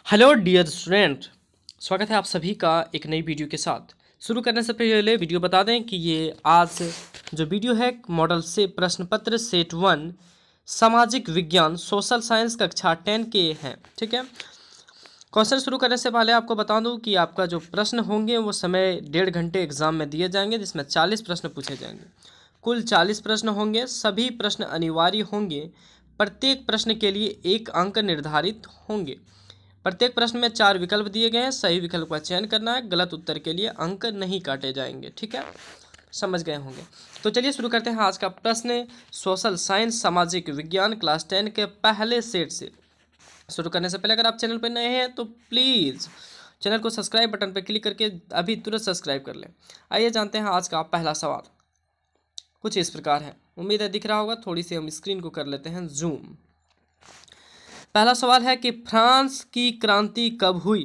Hello dear student, स्वागत है आप सभी का एक नई वीडियो के साथ। शुरू करने से पहले वीडियो बता दें कि ये आज जो वीडियो है मॉडल से प्रश्न पत्र सेट 1 सामाजिक विज्ञान सोशल साइंस कक्षा 10 के हैं। ठीक है, क्वेश्चन शुरू करने से पहले आपको बता दूं कि आपका जो प्रश्न होंगे वो समय 1.5 घंटे एग्जाम में दिए जाएंगे, जिसमें 40 प्रश्न पूछे जाएंगे। कुल 40 प्रश्न होंगे, सभी प्रश्न अनिवार्य होंगे। प्रत्येक प्रश्न के लिए 1 अंक निर्धारित होंगे। प्रत्येक प्रश्न में 4 विकल्प दिए गए हैं, सही विकल्प का चयन करना है, गलत उत्तर के लिए अंक नहीं काटे जाएंगे। ठीक है, समझ गए होंगे। तो चलिए शुरू करते हैं आज का प्रश्न सोशल साइंस सामाजिक विज्ञान क्लास 10 के पहले सेट से। शुरू करने से पहले अगर आप चैनल पर नए हैं तो प्लीज़ चैनल को सब्सक्राइब बटन पर क्लिक करके अभी तुरंत सब्सक्राइब कर लें। आइए जानते हैं आज का पहला सवाल। कुछ इस प्रकार है, उम्मीद है दिख रहा होगा। थोड़ी सी हम स्क्रीन को कर लेते हैं जूम। पहला सवाल है कि फ्रांस की क्रांति कब हुई।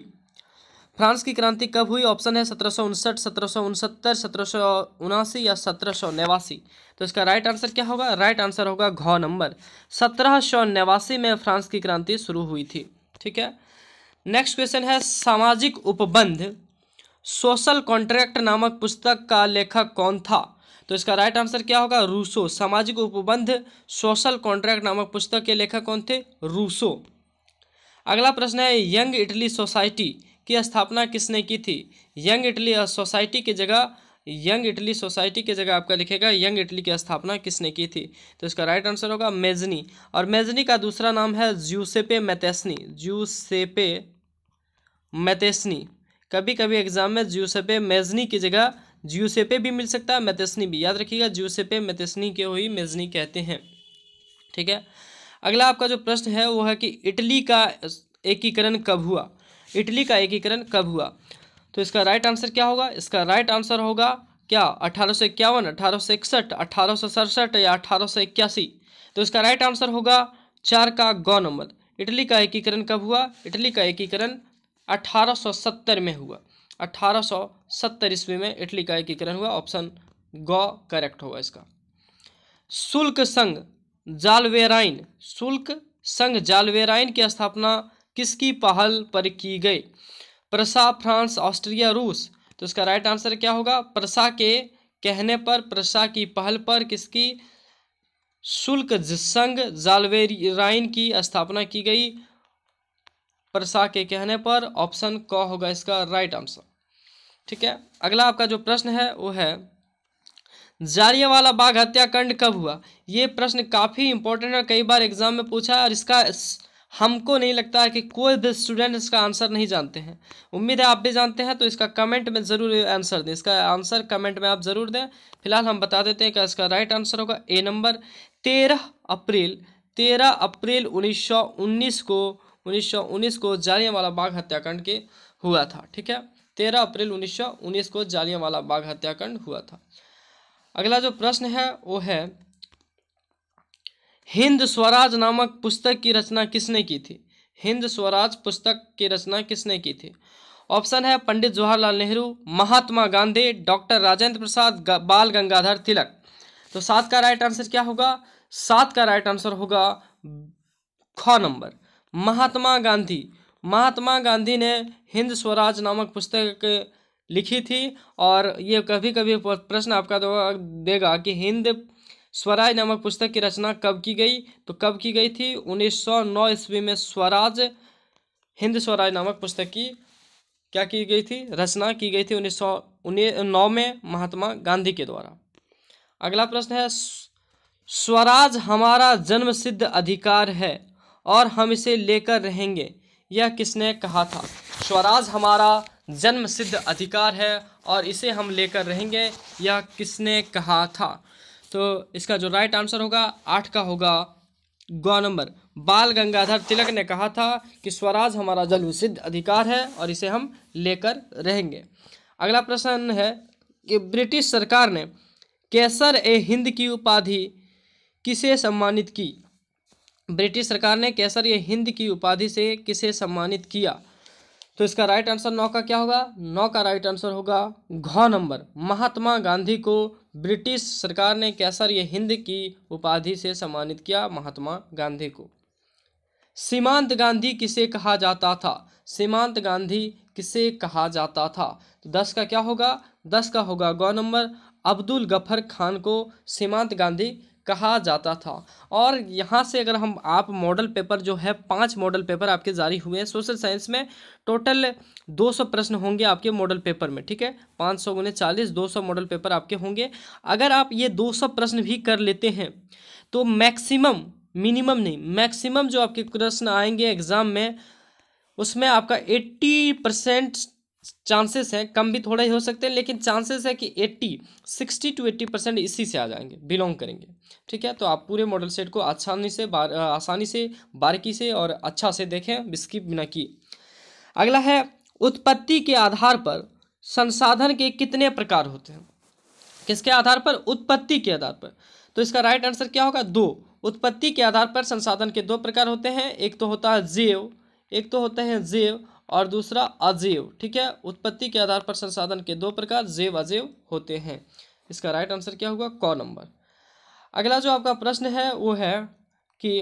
फ्रांस की क्रांति कब हुई? ऑप्शन है 1759, 1769, 1779 या 1789। तो इसका राइट आंसर क्या होगा? राइट आंसर होगा घ नंबर 1789 में फ्रांस की क्रांति शुरू हुई थी। ठीक है, नेक्स्ट क्वेश्चन है सामाजिक उपबंध सोशल कॉन्ट्रैक्ट नामक पुस्तक का लेखक कौन था? तो इसका राइट आंसर क्या होगा? रूसो। सामाजिक उपबंध सोशल कॉन्ट्रैक्ट नामक पुस्तक के लेखक कौन थे? रूसो। अगला प्रश्न है यंग इटली सोसाइटी की स्थापना किसने की थी? यंग इटली सोसाइटी की जगह आपका लिखेगा यंग इटली की स्थापना किसने की थी? तो इसका राइट आंसर होगा मेजनी। और मेजनी का दूसरा नाम है ज्यूसेपे मैतेस्नी। कभी कभी एग्जाम में ज्यूसेपे मेजनी की जगह ज्यूसेपे भी मिल सकता है, मैतेस्नी भी। याद रखिएगा ज्यूसेपे मैतेस्नी के हुई मेजनी कहते हैं। ठीक है, अगला आपका जो प्रश्न है वो है कि इटली का एकीकरण कब हुआ? इटली का एकीकरण कब हुआ? तो इसका राइट आंसर क्या होगा? इसका राइट आंसर होगा क्या? 1851, 1861, 1867 या 1881। तो इसका राइट आंसर होगा 4 का ग नंबर। इटली का एकीकरण कब हुआ? इटली का एकीकरण 1870 में हुआ। 1870 ईस्वी में इटली का एकीकरण हुआ। ऑप्शन ग करेक्ट होगा इसका। शुल्क संघ जालवेराइन की स्थापना किसकी पहल पर की गई? प्रसा, फ्रांस, ऑस्ट्रिया, रूस। तो इसका राइट आंसर क्या होगा? प्रसा के कहने पर, प्रसा की पहल पर किसकी शुल्क संघ जालवेराइन की स्थापना की गई? प्रसा के कहने पर। ऑप्शन क होगा इसका राइट आंसर। ठीक है, अगला आपका जो प्रश्न है वो है जालियांवाला बाग हत्याकांड कब हुआ? ये प्रश्न काफ़ी इंपॉर्टेंट है, कई बार एग्जाम में पूछा है और इसका हमको नहीं लगता है कि कोई भी स्टूडेंट इसका आंसर नहीं जानते हैं। उम्मीद है आप भी जानते हैं, तो इसका कमेंट में ज़रूर आंसर दें। इसका आंसर कमेंट में आप ज़रूर दें। फिलहाल हम बता देते हैं कि इसका राइट आंसर होगा ए नंबर 13 अप्रैल 1919 को जालियांवाला बाग हत्याकांड के हुआ था। ठीक है, 13 अप्रैल 1919 को जालियांवाला बाग हत्याकांड हुआ था। अगला जो प्रश्न है वो है हिंद स्वराज नामक पुस्तक की रचना किसने की थी? हिंद स्वराज पुस्तक की रचना किसने की थी? ऑप्शन है पंडित जवाहरलाल नेहरू, महात्मा गांधी, डॉक्टर राजेंद्र प्रसाद, बाल गंगाधर तिलक। तो 7 का राइट आंसर क्या होगा? 7 का राइट आंसर होगा ख नंबर महात्मा गांधी। महात्मा गांधी ने हिंद स्वराज नामक पुस्तक लिखी थी। और ये कभी कभी प्रश्न आपका देगा कि हिंद स्वराज नामक पुस्तक की रचना कब की गई? तो कब की गई थी? 1909 ईस्वी में हिंद स्वराज नामक पुस्तक की क्या की गई थी? रचना की गई थी 1909 में महात्मा गांधी के द्वारा। अगला प्रश्न है स्वराज हमारा जन्मसिद्ध अधिकार है और हम इसे लेकर रहेंगे, यह किसने कहा था? स्वराज हमारा जन्म सिद्ध अधिकार है और इसे हम लेकर रहेंगे, यह किसने कहा था? तो इसका जो राइट आंसर होगा 8 का होगा ग नंबर बाल गंगाधर तिलक ने कहा था कि स्वराज हमारा जन्म सिद्ध अधिकार है और इसे हम लेकर रहेंगे। अगला प्रश्न है कि ब्रिटिश सरकार ने कैसर ए हिंद की उपाधि किसे सम्मानित की? ब्रिटिश सरकार ने कैसर ए हिंद की उपाधि से किसे सम्मानित किया? तो इसका राइट आंसर 9 का क्या होगा? 9 का राइट आंसर होगा घ नंबर महात्मा गांधी को ब्रिटिश सरकार ने कैसर ए हिंद की उपाधि से सम्मानित किया। महात्मा गांधी को। सीमांत गांधी किसे कहा जाता था? सीमांत गांधी किसे कहा जाता था? तो 10 का क्या होगा? 10 का होगा ग नंबर, अब्दुल गफर खान को सीमांत गांधी कहा जाता था। और यहाँ से अगर हम आप मॉडल पेपर जो है 5 मॉडल पेपर आपके जारी हुए हैं सोशल साइंस में। टोटल 200 प्रश्न होंगे आपके मॉडल पेपर में, ठीक है। 500 गुने 40, 200 मॉडल पेपर आपके होंगे। अगर आप ये 200 प्रश्न भी कर लेते हैं तो मैक्सिमम, मिनिमम नहीं, मैक्सिमम जो आपके प्रश्न आएंगे एग्जाम में उसमें आपका 80% चांसेस है, कम भी थोड़ा ही हो सकते हैं लेकिन चांसेस है कि 60 to 80% इसी से आ जाएंगे, बिलोंग करेंगे, ठीक है। तो आप पूरे मॉडल सेट को आसानी से बारीकी से और अच्छा से देखें, स्किप बिना किए। अगला है, उत्पत्ति के आधार पर संसाधन के कितने प्रकार होते हैं? किसके आधार पर? उत्पत्ति के आधार पर। तो इसका राइट आंसर क्या होगा? 2। उत्पत्ति के आधार पर संसाधन के 2 प्रकार होते हैं, एक तो होता है जैव और दूसरा अजैव, ठीक है। उत्पत्ति के आधार पर संसाधन के 2 प्रकार जैव अजैव होते हैं। इसका राइट आंसर क्या होगा? क नंबर। अगला जो आपका प्रश्न है वो है कि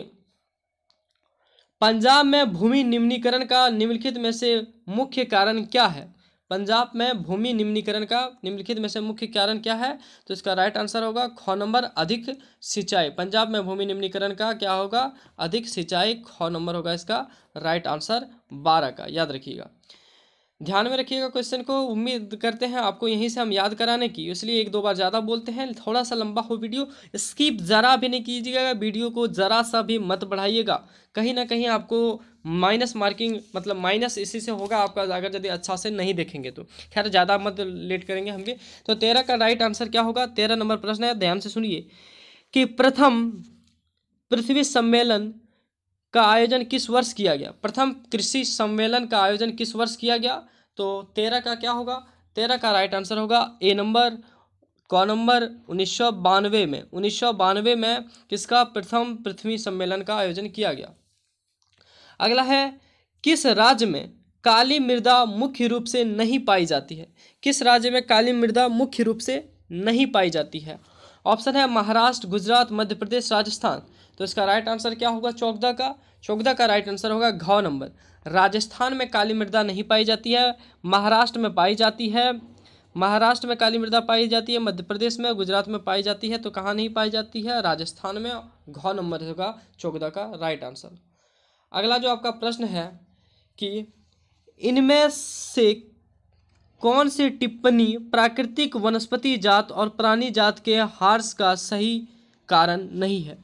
पंजाब में भूमि निम्नीकरण का निम्नलिखित में से मुख्य कारण क्या है? पंजाब में भूमि निम्नीकरण का निम्नलिखित में से मुख्य कारण क्या है? तो इसका राइट आंसर होगा ख नंबर, अधिक सिंचाई। पंजाब में भूमि निम्नीकरण का क्या होगा? अधिक सिंचाई। ख नंबर होगा इसका राइट आंसर 12 का, याद रखिएगा, ध्यान में रखिएगा क्वेश्चन को। उम्मीद करते हैं आपको यहीं से हम याद कराने की, इसलिए 1-2 बार ज़्यादा बोलते हैं, थोड़ा सा लंबा हो वीडियो, स्किप ज़रा भी नहीं कीजिएगा, वीडियो को ज़रा सा भी मत बढ़ाइएगा, कहीं ना कहीं आपको माइनस मार्किंग, मतलब माइनस इसी से होगा आपका, अगर यदि अच्छा से नहीं देखेंगे तो। खैर ज़्यादा मत लेट करेंगे हम भी। तो 13 का राइट आंसर क्या होगा? 13 नंबर प्रश्न है, ध्यान से सुनिए कि प्रथम पृथ्वी सम्मेलन का आयोजन किस वर्ष किया गया? प्रथम कृषि सम्मेलन का आयोजन किस वर्ष किया गया? तो 13 का क्या होगा? 13 का राइट आंसर होगा ए नंबर, क नंबर, 1992 में। 1992 में किसका? प्रथम पृथ्वी सम्मेलन का आयोजन किया गया। अगला है, किस राज्य में काली मृदा मुख्य रूप से नहीं पाई जाती है? किस राज्य में काली मृदा मुख्य रूप से नहीं पाई जाती है? ऑप्शन है महाराष्ट्र, गुजरात, मध्य प्रदेश, राजस्थान। तो इसका राइट आंसर क्या होगा? 14 का राइट आंसर होगा घ नंबर। राजस्थान में काली मृदा नहीं पाई जाती है, महाराष्ट्र में पाई जाती है, महाराष्ट्र में काली मृदा पाई जाती है, मध्य प्रदेश में, गुजरात में पाई जाती है। तो कहाँ नहीं पाई जाती है? राजस्थान में। घ नंबर होगा 14 का राइट आंसर। अगला जो आपका प्रश्न है कि इनमें से कौन सी टिप्पणी प्राकृतिक वनस्पति जात और प्राणी जात के ह्रास का सही कारण नहीं है?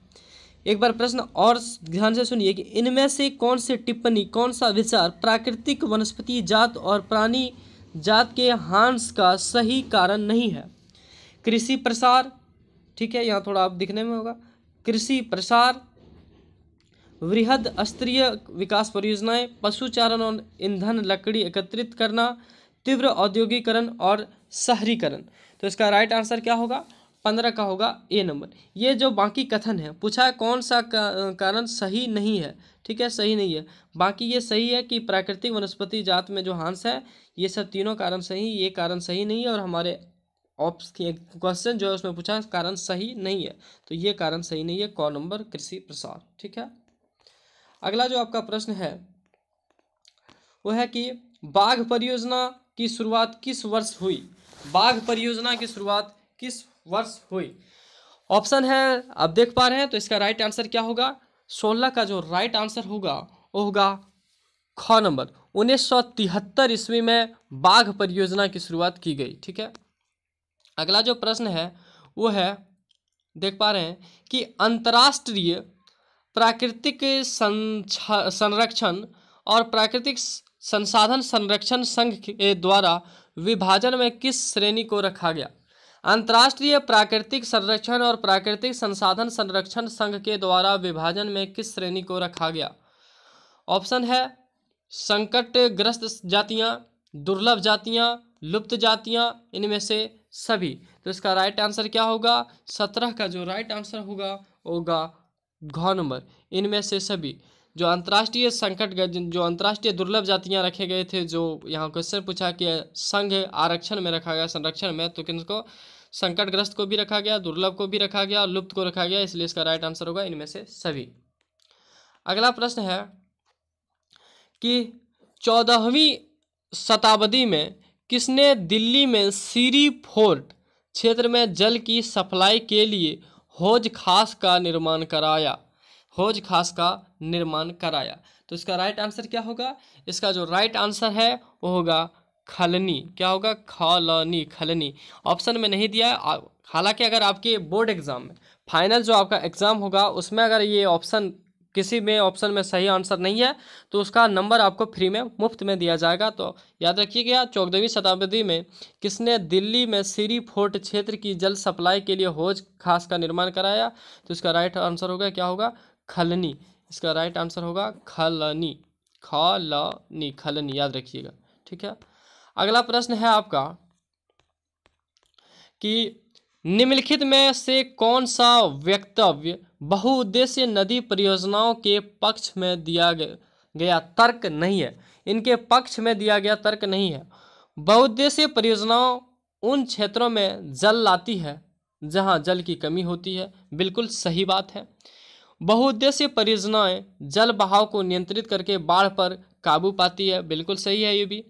एक बार प्रश्न और ध्यान से सुनिए कि इनमें से कौन सी टिप्पणी, कौन सा विचार प्राकृतिक वनस्पति जात और प्राणी जात के ह्रास का सही कारण नहीं है? कृषि प्रसार, ठीक है, यहाँ थोड़ा आप दिखने में होगा, कृषि प्रसार, वृहद स्तरीय विकास परियोजनाएं, पशुचारण और ईंधन लकड़ी एकत्रित करना, तीव्र औद्योगिकरण और शहरीकरण। तो इसका राइट आंसर क्या होगा? 15 का होगा ए नंबर। ये जो बाकी कथन है पूछा है कौन सा कारण सही नहीं है, ठीक है, सही नहीं है। बाकी ये सही है कि प्राकृतिक वनस्पति जात में जो ह्रास है, ये सब तीनों कारण सही, ये कारण सही नहीं है। और हमारे क्वेश्चन जो है उसमें पूछा कारण सही नहीं है, तो ये कारण सही नहीं है, क नंबर कृषि प्रसार, ठीक है। अगला जो आपका प्रश्न है वो है कि बाघ परियोजना की शुरुआत किस वर्ष हुई? बाघ परियोजना की शुरुआत किस वर्ष हुई? ऑप्शन है आप देख पा रहे हैं, तो इसका राइट आंसर क्या होगा? 16 का जो राइट आंसर होगा वो होगा ख नंबर। 1973 ईस्वी में बाघ परियोजना की शुरुआत की गई, ठीक है। अगला जो प्रश्न है वो है, देख पा रहे हैं कि अंतर्राष्ट्रीय प्राकृतिक संरक्षण और प्राकृतिक संसाधन संरक्षण संघ के द्वारा विभाजन में किस श्रेणी को रखा गया? अंतर्राष्ट्रीय प्राकृतिक संरक्षण और प्राकृतिक संसाधन संरक्षण संघ के द्वारा विभाजन में किस श्रेणी को रखा गया? ऑप्शन है संकटग्रस्त जातियां, दुर्लभ जातियां, लुप्त जातियां, इनमें से सभी। तो इसका राइट आंसर क्या होगा? 17 का जो राइट आंसर होगा घ नंबर, इनमें से सभी। जो अंतर्राष्ट्रीय जो अंतर्राष्ट्रीय दुर्लभ जातियां रखे गए थे, जो यहाँ क्वेश्चन पूछा कि संघ आरक्षण में रखा गया, संरक्षण में, तो किनको? संकटग्रस्त को भी रखा गया, दुर्लभ को भी रखा गया, लुप्त को रखा गया, इसलिए इसका राइट आंसर होगा इनमें से सभी। अगला प्रश्न है कि 14वीं शताब्दी में किसने दिल्ली में सीरी फोर्ट क्षेत्र में जल की सप्लाई के लिए हौज खास का निर्माण कराया? हौज खास का निर्माण कराया। तो इसका राइट आंसर क्या होगा? इसका जो राइट आंसर है वो होगा खलनी। क्या होगा? खलनी, खलनी। ऑप्शन में नहीं दिया है। हालांकि अगर आपके बोर्ड एग्जाम में फाइनल जो आपका एग्जाम होगा उसमें अगर ये ऑप्शन किसी में ऑप्शन में सही आंसर नहीं है तो उसका नंबर आपको फ्री में मुफ्त में दिया जाएगा। तो याद रखिएगा 14वीं शताब्दी में किसने दिल्ली में सीरी फोर्ट क्षेत्र की जल सप्लाई के लिए हौज खास का निर्माण कराया? तो इसका राइट आंसर होगा, क्या होगा? खलनी। इसका राइट आंसर होगा खलनी, खलनी, खलनी, याद रखिएगा। ठीक है, अगला प्रश्न है आपका कि निम्नलिखित में से कौन सा वक्तव्य बहुउद्देशीय नदी परियोजनाओं के पक्ष में दिया गया तर्क नहीं है? इनके पक्ष में दिया गया तर्क नहीं है। बहुउद्देशीय परियोजनाओं उन क्षेत्रों में जल लाती है जहां जल की कमी होती है, बिल्कुल सही बात है। बहुउद्देशीय परियोजनाएं जल बहाव को नियंत्रित करके बाढ़ पर काबू पाती है, बिल्कुल सही है ये भी।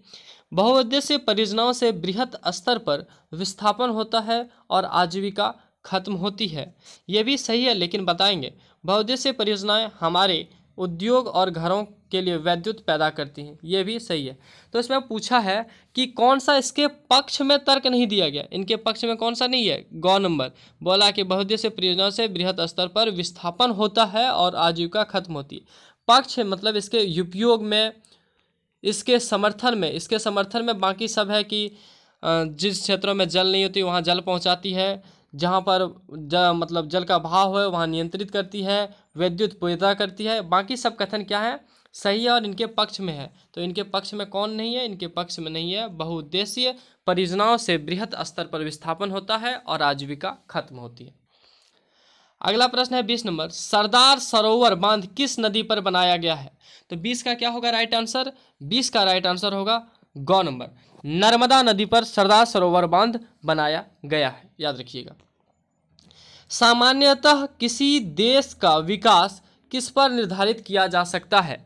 बहुउद्देशीय परियोजनाओं से बृहत स्तर पर विस्थापन होता है और आजीविका खत्म होती है, ये भी सही है, लेकिन बताएंगे। बहुउद्देशीय परियोजनाएं हमारे उद्योग और घरों के लिए विद्युत पैदा करती हैं, ये भी सही है। तो इसमें पूछा है कि कौन सा इसके पक्ष में तर्क नहीं दिया गया, इनके पक्ष में कौन सा नहीं है? गौ नंबर बोला कि बहुउद्देशीय परियोजनाओं से बृहत स्तर पर विस्थापन होता है और आजीविका खत्म होती है। पक्ष मतलब इसके उपयोग में, इसके समर्थन में बाकी सब है कि जिस क्षेत्रों में जल नहीं होती वहाँ जल पहुँचाती है, जहाँ पर मतलब जल का बहाव है वहाँ नियंत्रित करती है, विद्युत पैदा करती है। बाकी सब कथन क्या है? सही है और इनके पक्ष में है। तो इनके पक्ष में कौन नहीं है? इनके पक्ष में नहीं है। बहुउद्देशीय परियोजनाओं से बृहत स्तर पर विस्थापन होता है और आजीविका खत्म होती है। अगला प्रश्न है 20 नंबर, सरदार सरोवर बांध किस नदी पर बनाया गया है? तो 20 का क्या होगा राइट आंसर? 20 का राइट आंसर होगा गौ नंबर, नर्मदा नदी पर सरदार सरोवर बांध बनाया गया है, याद रखिएगा। सामान्यतः किसी देश का विकास किस पर निर्धारित किया जा सकता है?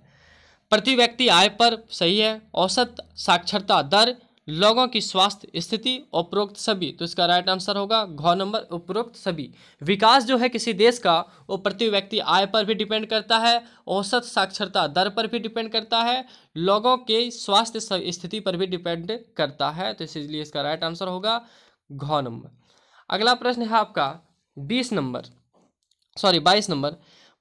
प्रति व्यक्ति आय पर, सही है। औसत साक्षरता दर, लोगों की स्वास्थ्य स्थिति, उपरोक्त सभी। तो इसका राइट आंसर होगा घ नंबर, उपरोक्त सभी। विकास जो है किसी देश का वो प्रति व्यक्ति आय पर भी डिपेंड करता है, औसत साक्षरता दर पर भी डिपेंड करता है, लोगों के स्वास्थ्य स्थिति पर भी डिपेंड करता है। तो इसलिए इसका राइट आंसर होगा घ नंबर। अगला प्रश्न है आपका 22 नंबर।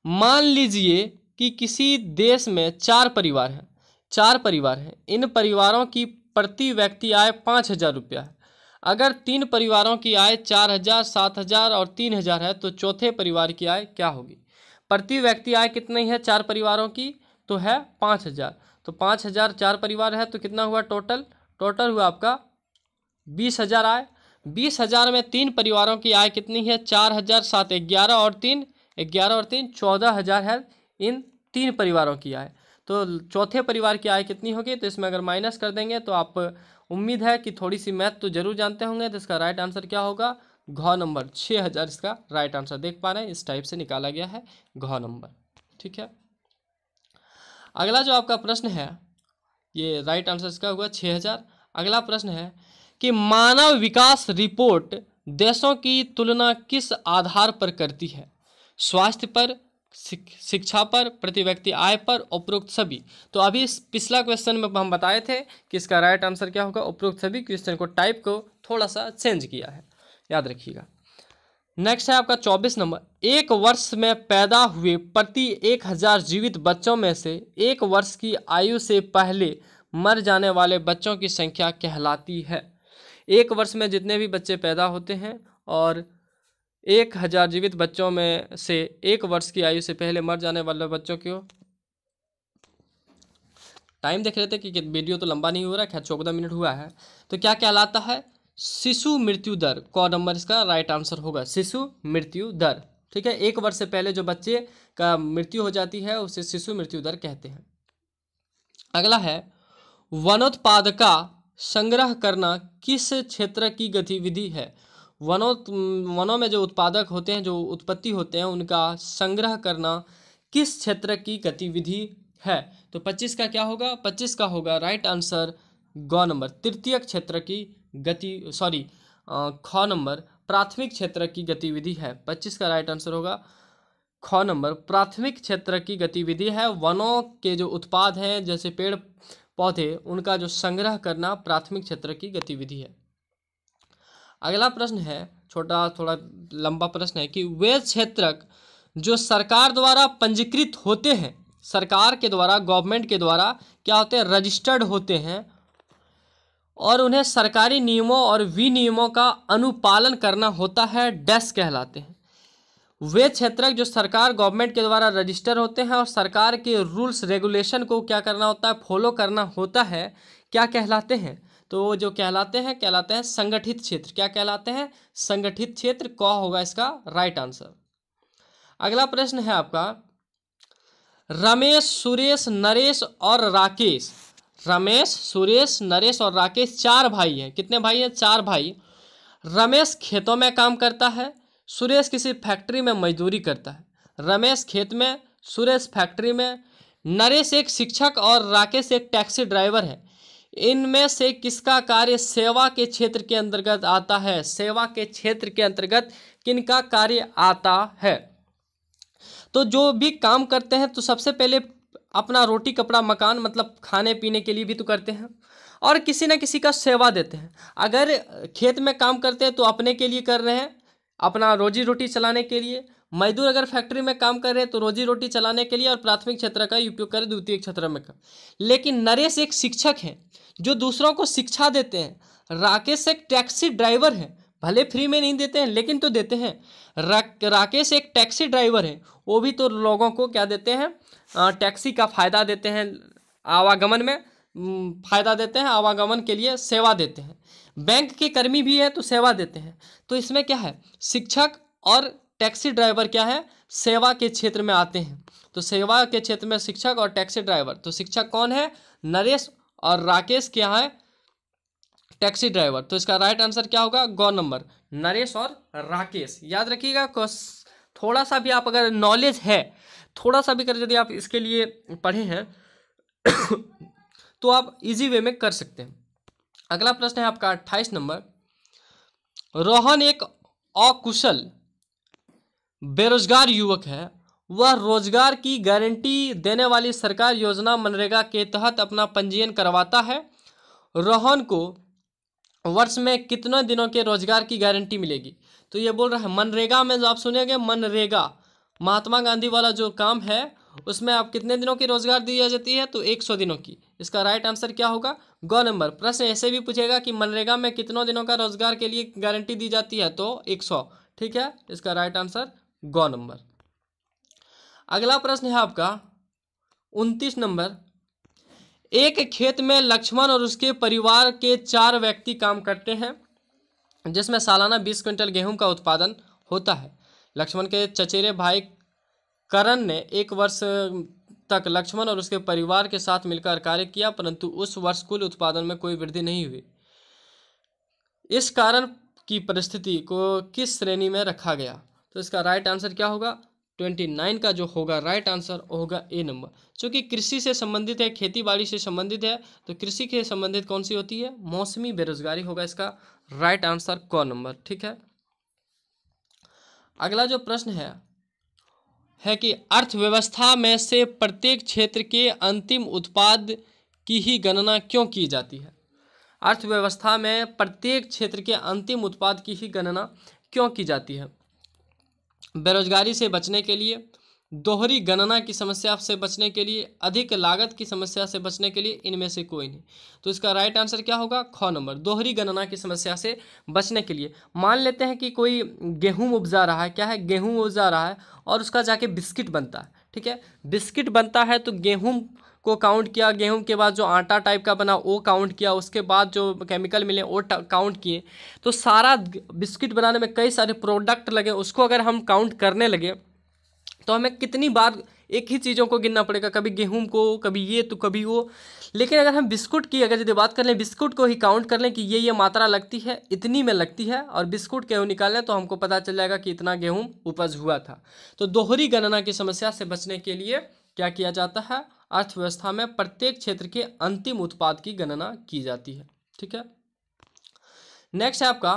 मान लीजिए कि किसी देश में 4 परिवार हैं। इन परिवारों की प्रति व्यक्ति आय 5,000 रुपया है। अगर 3 परिवारों की आय 4,000, 7,000 और 3,000 है तो चौथे परिवार की आय क्या होगी? प्रति व्यक्ति आय कितनी है 4 परिवारों की? तो है 5,000। तो 5,000 4 परिवार है तो कितना हुआ टोटल? टोटल हुआ आपका 20,000 आय। 20,000 में 3 परिवारों की आय कितनी है? 4,000, 7, 11 और 3 14,000 है इन 3 परिवारों की आय। तो चौथे परिवार की आय कितनी होगी? तो इसमें अगर माइनस कर देंगे तो आप उम्मीद है कि थोड़ी सी मैथ तो जरूर जानते होंगे। तो इसका राइट आंसर क्या होगा? घ नंबर, 6,000 इसका राइट आंसर। देख पा रहे हैं इस टाइप से निकाला गया है घ नंबर। ठीक है, अगला जो आपका प्रश्न है ये राइट आंसर इसका हुआ 6,000। अगला प्रश्न है कि मानव विकास रिपोर्ट देशों की तुलना किस आधार पर करती है? स्वास्थ्य पर, शिक्षा पर, प्रति व्यक्ति आय पर, उपरोक्त सभी। तो अभी पिछला क्वेश्चन में हम बताए थे कि इसका राइट आंसर क्या होगा? उपरोक्त सभी। क्वेश्चन को टाइप को थोड़ा सा चेंज किया है, याद रखिएगा। नेक्स्ट है आपका 24 नंबर, एक वर्ष में पैदा हुए प्रति 1,000 जीवित बच्चों में से 1 वर्ष की आयु से पहले मर जाने वाले बच्चों की संख्या कहलाती है। 1 वर्ष में जितने भी बच्चे पैदा होते हैं और 1,000 जीवित बच्चों में से 1 वर्ष की आयु से पहले मर जाने वाले बच्चों को, टाइम देख रहे थे कि वीडियो तो लंबा नहीं हो रहा, खैर 14 मिनट हुआ है। तो क्या कहलाता है? शिशु मृत्यु दर। क नंबर इसका राइट आंसर होगा, शिशु मृत्यु दर। ठीक है, 1 वर्ष से पहले जो बच्चे का मृत्यु हो जाती है उसे शिशु मृत्यु दर कहते हैं। अगला है वनोत्पादका संग्रह करना किस क्षेत्र की गतिविधि है? वनों में जो उत्पादक होते हैं, जो उत्पत्ति होते हैं, उनका संग्रह करना किस क्षेत्र की गतिविधि है। तो 25 का क्या होगा? 25 का होगा राइट आंसर ग नंबर, तृतीयक क्षेत्र की ख नंबर प्राथमिक क्षेत्र की गतिविधि है। 25 का राइट आंसर होगा ख नंबर, प्राथमिक क्षेत्र की गतिविधि है। वनों के जो उत्पाद हैं जैसे पेड़ पौधे, उनका जो संग्रह करना प्राथमिक क्षेत्र की गतिविधि है। अगला प्रश्न है, छोटा थोड़ा लंबा प्रश्न है कि वे क्षेत्रक जो सरकार द्वारा पंजीकृत होते हैं, सरकार के द्वारा, गवर्नमेंट के द्वारा क्या होते हैं? रजिस्टर्ड होते हैं, और उन्हें सरकारी नियमों और विनियमों का अनुपालन करना होता है, डैश कहलाते हैं। वे क्षेत्रक जो सरकार गवर्नमेंट के द्वारा रजिस्टर होते हैं और सरकार के रूल्स रेगुलेशन को क्या करना होता है? फॉलो करना होता है, क्या कहलाते हैं? तो वो जो कहलाते हैं संगठित क्षेत्र। क्या कहलाते हैं? संगठित क्षेत्र। क होगा इसका राइट आंसर। अगला प्रश्न है आपका, रमेश, सुरेश, नरेश और राकेश। रमेश, सुरेश, नरेश और राकेश 4 भाई हैं। कितने भाई हैं? 4 भाई। रमेश खेतों में काम करता है, सुरेश किसी फैक्ट्री में मजदूरी करता है। रमेश खेत में, सुरेश फैक्ट्री में, नरेश एक शिक्षक और राकेश एक टैक्सी ड्राइवर है। इनमें से किसका कार्य सेवा के क्षेत्र के अंतर्गत आता है? सेवा के क्षेत्र के अंतर्गत किनका कार्य आता है? तो जो भी काम करते हैं तो सबसे पहले अपना रोटी कपड़ा मकान मतलब खाने पीने के लिए भी तो करते हैं, और किसी न किसी का सेवा देते हैं। अगर खेत में काम करते हैं तो अपने के लिए कर रहे हैं, अपना रोजी रोटी चलाने के लिए। मजदूर अगर फैक्ट्री में काम कर रहे हैं तो रोजी रोटी चलाने के लिए और प्राथमिक क्षेत्र का उपयोग करें द्वितीय क्षेत्र में का। लेकिन नरेश एक शिक्षक है जो दूसरों को शिक्षा देते हैं। राकेश एक टैक्सी ड्राइवर है, भले फ्री में नहीं देते हैं लेकिन तो देते हैं। राकेश एक टैक्सी ड्राइवर है, वो भी तो लोगों को क्या देते हैं? टैक्सी का फ़ायदा देते हैं, आवागमन में फ़ायदा देते हैं, आवागमन के लिए सेवा देते हैं। बैंक के कर्मी भी है तो सेवा देते हैं। तो इसमें क्या है? शिक्षक और टैक्सी ड्राइवर क्या है? सेवा के क्षेत्र में आते हैं। तो सेवा के क्षेत्र में शिक्षक और टैक्सी ड्राइवर। तो शिक्षक कौन है? नरेश, और राकेश क्या है? Taxi driver. तो इसका राइट आंसर क्या होगा? ग नंबर, नरेश और राकेश। याद रखिएगा, थोड़ा सा भी आप अगर नॉलेज है, थोड़ा सा भी कर यदि आप इसके लिए पढ़े हैं तो आप इजी वे में कर सकते हैं। अगला प्रश्न है आपका 28 नंबर, रोहन एक अकुशल बेरोजगार युवक है। वह रोजगार की गारंटी देने वाली सरकार योजना मनरेगा के तहत अपना पंजीयन करवाता है। रोहन को वर्ष में कितने दिनों के रोजगार की गारंटी मिलेगी? तो ये बोल रहा है मनरेगा में, जो आप सुनेंगे मनरेगा, महात्मा गांधी वाला जो काम है, उसमें आप कितने दिनों की रोजगार दी जाती है? तो 100 दिनों की। इसका राइट आंसर क्या होगा? ग नंबर। प्रश्न ऐसे भी पूछेगा कि मनरेगा में कितनों दिनों का रोजगार के लिए गारंटी दी जाती है? तो 100। ठीक है, इसका राइट आंसर ग नंबर। अगला प्रश्न है आपका 29 नंबर, एक खेत में लक्ष्मण और उसके परिवार के 4 व्यक्ति काम करते हैं जिसमें सालाना 20 क्विंटल गेहूं का उत्पादन होता है। लक्ष्मण के चचेरे भाई करण ने 1 वर्ष तक लक्ष्मण और उसके परिवार के साथ मिलकर कार्य किया, परंतु उस वर्ष कुल उत्पादन में कोई वृद्धि नहीं हुई। इस कारण की परिस्थिति को किस श्रेणी में रखा गया? तो इसका राइट आंसर क्या होगा? 29 का जो होगा राइट आंसर होगा ए नंबर। चूँकि कृषि से संबंधित है, खेती बाड़ी से संबंधित है, तो कृषि के संबंधित कौन सी होती है? मौसमी बेरोजगारी होगा इसका राइट आंसर क नंबर। ठीक है, अगला जो प्रश्न है कि अर्थव्यवस्था में से प्रत्येक क्षेत्र के अंतिम उत्पाद की ही गणना क्यों की जाती है? अर्थव्यवस्था में प्रत्येक क्षेत्र के अंतिम उत्पाद की ही गणना क्यों की जाती है? बेरोजगारी से बचने के लिए, दोहरी गणना की समस्या से बचने के लिए, अधिक लागत की समस्या से बचने के लिए, इनमें से कोई नहीं। तो इसका राइट आंसर क्या होगा? ख नंबर, दोहरी गणना की समस्या से बचने के लिए। मान लेते हैं कि कोई गेहूं उपजा रहा है, क्या है? गेहूं उपजा रहा है और उसका जाके बिस्किट बनता है। ठीक है, बिस्किट बनता है तो गेहूं को काउंट किया, गेहूं के बाद जो आटा टाइप का बना वो काउंट किया, उसके बाद जो केमिकल मिले वो काउंट किए। तो सारा बिस्किट बनाने में कई सारे प्रोडक्ट लगे, उसको अगर हम काउंट करने लगे तो हमें कितनी बार एक ही चीज़ों को गिनना पड़ेगा, कभी गेहूं को, कभी ये तो कभी वो। लेकिन अगर हम बिस्कुट की अगर यदि बात कर लें, बिस्कुट को ही काउंट कर लें कि ये मात्रा लगती है, इतनी में लगती है, और बिस्कुट गेहूँ निकालें तो हमको पता चल जाएगा कि इतना गेहूँ उपज हुआ था। तो दोहरी गणना की समस्या से बचने के लिए क्या किया जाता है? अर्थव्यवस्था में प्रत्येक क्षेत्र के अंतिम उत्पाद की गणना की जाती है। ठीक है, नेक्स्ट है आपका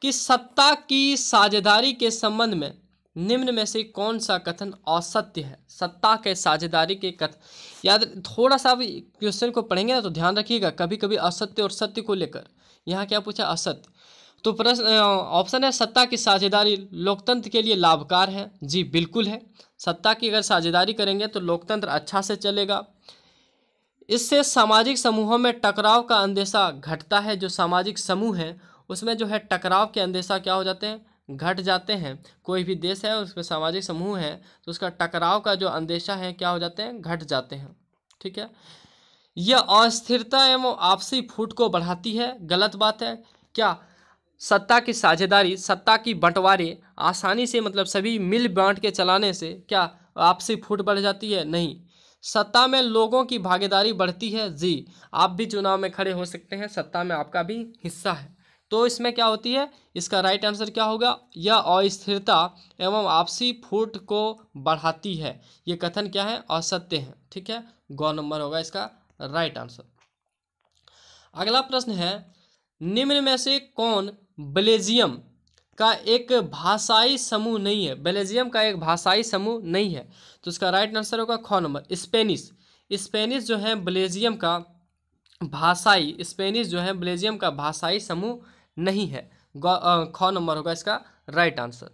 कि सत्ता की साझेदारी के संबंध में निम्न में से कौन सा कथन असत्य है। सत्ता के साझेदारी के कथन, याद थोड़ा सा भी क्वेश्चन को पढ़ेंगे ना तो ध्यान रखिएगा, कभी कभी असत्य और सत्य को लेकर यहाँ क्या पूछा, असत्य। तो प्रश्न ऑप्शन है सत्ता की साझेदारी लोकतंत्र के लिए लाभकार है। जी बिल्कुल है, सत्ता की अगर साझेदारी करेंगे तो लोकतंत्र अच्छा से चलेगा। इससे सामाजिक समूहों में टकराव का अंदेशा घटता है। जो सामाजिक समूह है उसमें जो है टकराव के अंदेशा क्या हो जाते हैं, घट जाते हैं। कोई भी देश है उसमें सामाजिक समूह है तो उसका टकराव का जो अंदेशा है क्या हो जाते हैं, घट जाते हैं। ठीक है, यह अस्थिरता एवं आपसी फूट को बढ़ाती है। गलत बात है। क्या सत्ता की साझेदारी, सत्ता की बंटवारे आसानी से मतलब सभी मिल बांट के चलाने से क्या आपसी फूट बढ़ जाती है? नहीं। सत्ता में लोगों की भागीदारी बढ़ती है। जी, आप भी चुनाव में खड़े हो सकते हैं, सत्ता में आपका भी हिस्सा है। तो इसमें क्या होती है, इसका राइट आंसर क्या होगा, यह अस्थिरता एवं आपसी फूट को बढ़ाती है। ये कथन क्या है, असत्य है। ठीक है, गौ नंबर होगा इसका राइट आंसर। अगला प्रश्न है, निम्न में से कौन बेल्जियम का एक भाषाई समूह नहीं है। बेल्जियम का एक भाषाई समूह नहीं है तो इसका राइट आंसर होगा ख नंबर, स्पेनिश। स्पेनिश जो है बेल्जियम का भाषाई, स्पेनिश जो है बेल्जियम का भाषाई समूह नहीं है। ख नंबर होगा इसका राइट आंसर।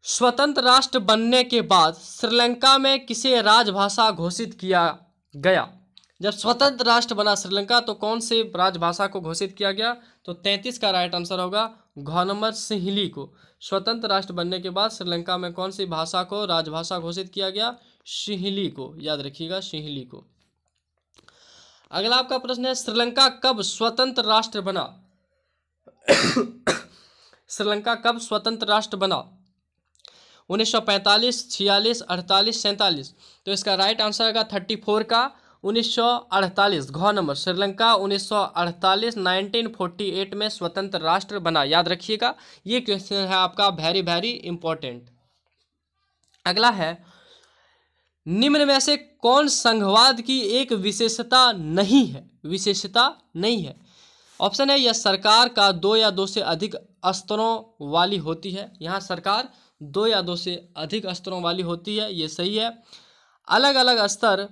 स्वतंत्र राष्ट्र बनने के बाद श्रीलंका में किसे राजभाषा घोषित किया गया। जब स्वतंत्र राष्ट्र बना श्रीलंका तो कौन से राजभाषा को घोषित किया गया, तो 33 का राइट आंसर होगा घ नंबर, सिंहली को। स्वतंत्र राष्ट्र बनने के बाद श्रीलंका में कौन सी भाषा को राजभाषा घोषित किया गया, सिंहली को। याद रखिएगा, सिंहली को। अगला आपका प्रश्न है, श्रीलंका कब स्वतंत्र राष्ट्र बना। श्रीलंका कब स्वतंत्र राष्ट्र बना, 1945, 46, 48, 47। तो इसका राइट आंसर होगा 34 का 1948, घ नंबर। श्रीलंका 1948 1948 में स्वतंत्र राष्ट्र बना। याद रखिएगा, ये क्वेश्चन है आपका वेरी वेरी इंपॉर्टेंट। अगला है, निम्न में से कौन संघवाद की एक विशेषता नहीं है। विशेषता नहीं है। ऑप्शन है, यह सरकार का 2 या 2 से अधिक स्तरों वाली होती है। यहाँ सरकार 2 या 2 से अधिक स्तरों वाली होती है, ये सही है। अलग अलग स्तर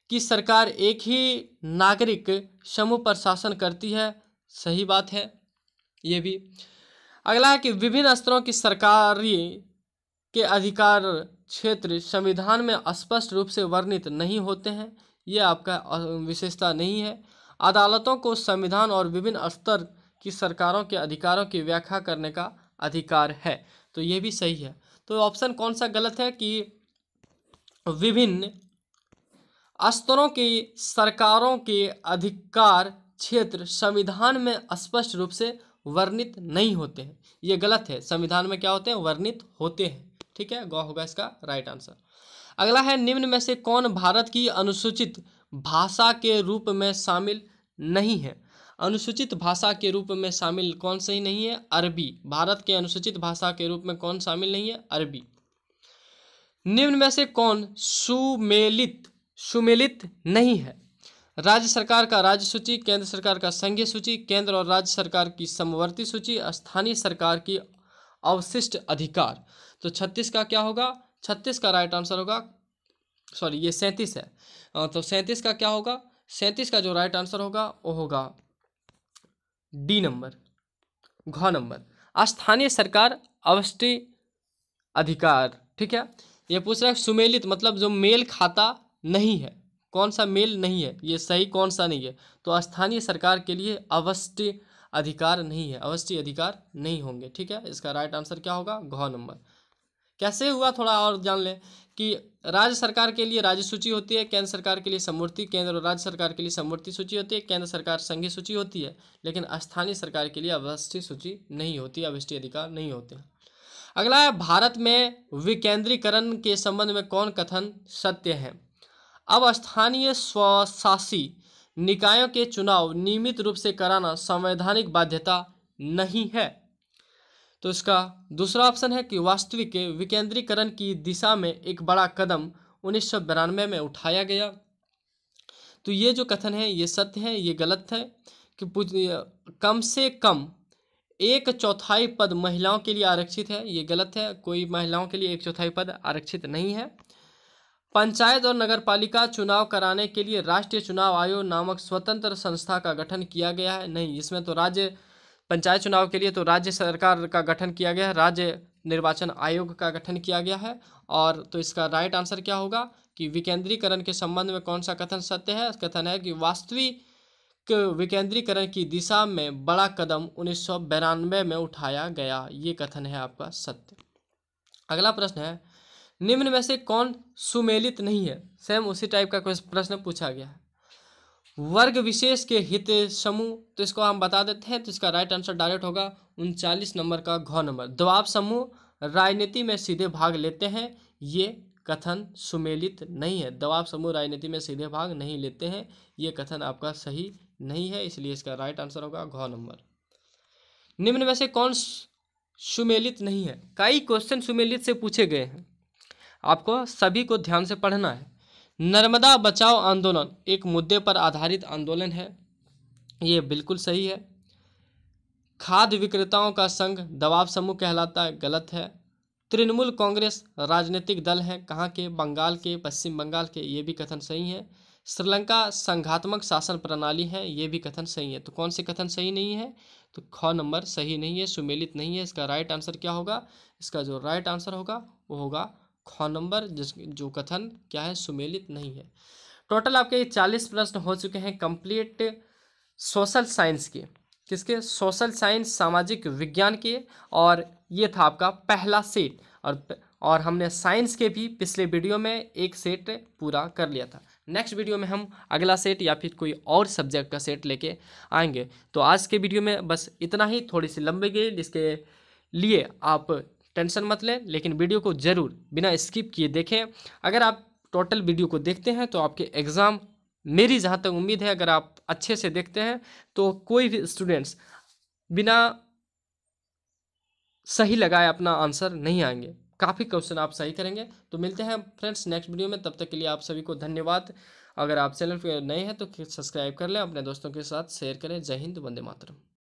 की सरकार एक ही नागरिक समूह पर शासन करती है, सही बात है ये भी। अगला है कि विभिन्न स्तरों की सरकारी के अधिकार क्षेत्र संविधान में स्पष्ट रूप से वर्णित नहीं होते हैं, ये आपका विशेषता नहीं है। अदालतों को संविधान और विभिन्न स्तर की सरकारों के अधिकारों की व्याख्या करने का अधिकार है, तो ये भी सही है। तो ऑप्शन कौन सा गलत है कि विभिन्न स्तरों की सरकारों के अधिकार क्षेत्र संविधान में स्पष्ट रूप से वर्णित नहीं होते हैं, ये गलत है। संविधान में क्या होते हैं, वर्णित होते हैं। ठीक है, गौ होगा इसका राइट आंसर। अगला है, निम्न में से कौन भारत की अनुसूचित भाषा के रूप में शामिल नहीं है। अनुसूचित भाषा के रूप में शामिल कौन सही नहीं है, अरबी। भारत के अनुसूचित भाषा के रूप में कौन शामिल नहीं है, अरबी। निम्न में से कौन सुमेलित नहीं है। राज्य सरकार का राज्य सूची, केंद्र सरकार का संघीय सूची, केंद्र और राज्य सरकार की समवर्ती सूची, स्थानीय सरकार की अवशिष्ट अधिकार। तो 36 का क्या होगा, 36 का राइट आंसर होगा, सॉरी ये 37 है, तो 37 का क्या होगा, 37 का जो राइट आंसर होगा वो होगा डी नंबर, घ नंबर, स्थानीय सरकार अवशिष्ट अधिकार। ठीक है, ये पूछ रहा है सुमेलित मतलब जो मेल खाता नहीं है, कौन सा मेल नहीं है, ये सही कौन सा नहीं है, तो स्थानीय सरकार के लिए अवशिष्ट अधिकार नहीं है, अवशिष्ट अधिकार नहीं होंगे। ठीक है, इसका राइट आंसर क्या होगा, घ नंबर। कैसे हुआ थोड़ा और जान लें कि राज्य सरकार के लिए राज्य सूची होती है, केंद्र सरकार के लिए समवर्ती, केंद्र और राज्य सरकार के लिए समवर्ती सूची होती है, केंद्र सरकार संघीय सूची होती है, लेकिन स्थानीय सरकार के लिए अवशिष्ट सूची नहीं होती, अवशिष्ट अधिकार नहीं होते हैं। अगला है, भारत में विकेंद्रीकरण के संबंध में कौन कथन सत्य है। अब स्थानीय स्वशासी निकायों के चुनाव नियमित रूप से कराना संवैधानिक बाध्यता नहीं है। तो इसका दूसरा ऑप्शन है कि वास्तविक विकेंद्रीकरण की दिशा में एक बड़ा कदम 1992 में उठाया गया। तो ये जो कथन है ये सत्य है, ये गलत है कि कम से कम 1/4 पद महिलाओं के लिए आरक्षित है, ये गलत है। कोई महिलाओं के लिए 1/4 पद आरक्षित नहीं है। पंचायत और नगरपालिका चुनाव कराने के लिए राष्ट्रीय चुनाव आयोग नामक स्वतंत्र संस्था का गठन किया गया है, नहीं। इसमें तो राज्य पंचायत चुनाव के लिए तो राज्य सरकार का गठन किया गया है, राज्य निर्वाचन आयोग का गठन किया गया है। और तो इसका राइट आंसर क्या होगा कि विकेंद्रीकरण के संबंध में कौन सा कथन सत्य है? कथन है कि वास्तविक विकेंद्रीकरण की दिशा में बड़ा कदम 1992 में उठाया गया, ये कथन है आपका सत्य। अगला प्रश्न है, निम्न में से कौन सुमेलित नहीं है? सेम उसी टाइप का कोई प्रश्न पूछा गया है। वर्ग विशेष के हित समूह, तो इसको हम बता देते हैं। तो इसका राइट आंसर डायरेक्ट होगा 39 नंबर का घ नंबर। दबाव समूह राजनीति में सीधे भाग लेते हैं, ये कथन सुमेलित नहीं है। दबाव समूह राजनीति में सीधे भाग नहीं लेते हैं, ये कथन आपका सही नहीं है, इसलिए इसका राइट आंसर होगा घ नंबर। निम्न में से कौन सुमेलित नहीं है? कई क्वेश्चन सुमेलित से पूछे गए हैं, आपको सभी को ध्यान से पढ़ना है। नर्मदा बचाओ आंदोलन एक मुद्दे पर आधारित आंदोलन है, ये बिल्कुल सही है। खाद्य विक्रेताओं का संघ दबाव समूह कहलाता है, गलत है। तृणमूल कांग्रेस राजनीतिक दल है, कहाँ के? बंगाल के, पश्चिम बंगाल के, ये भी कथन सही है। श्रीलंका संघात्मक शासन प्रणाली है, ये भी कथन सही है। तो कौन से कथन सही नहीं है? तो ख नंबर सही नहीं है, सुमेलित नहीं है। इसका राइट आंसर क्या होगा? इसका जो राइट आंसर होगा वो होगा ख नंबर, जो कथन क्या है? सुमेलित नहीं है। टोटल आपके 40 प्रश्न हो चुके हैं कंप्लीट सोशल साइंस के। किसके? सोशल साइंस, सामाजिक विज्ञान के। और ये था आपका पहला सेट। और हमने साइंस के भी पिछले वीडियो में एक सेट पूरा कर लिया था। नेक्स्ट वीडियो में हम अगला सेट या फिर कोई और सब्जेक्ट का सेट लेके आएंगे। तो आज के वीडियो में बस इतना ही, थोड़ी सी लंबी गई, जिसके लिए आप टेंशन मत लें, लेकिन वीडियो को ज़रूर बिना स्किप किए देखें। अगर आप टोटल वीडियो को देखते हैं तो आपके एग्ज़ाम, मेरी जहाँ तक उम्मीद है, अगर आप अच्छे से देखते हैं तो कोई भी स्टूडेंट्स बिना सही लगाए अपना आंसर नहीं आएंगे। काफ़ी क्वेश्चन आप सही करेंगे। तो मिलते हैं फ्रेंड्स नेक्स्ट वीडियो में, तब तक के लिए आप सभी को धन्यवाद। अगर आप चैनल पर नए हैं तो सब्सक्राइब कर लें, अपने दोस्तों के साथ शेयर करें। जय हिंद, वंदे मातरम।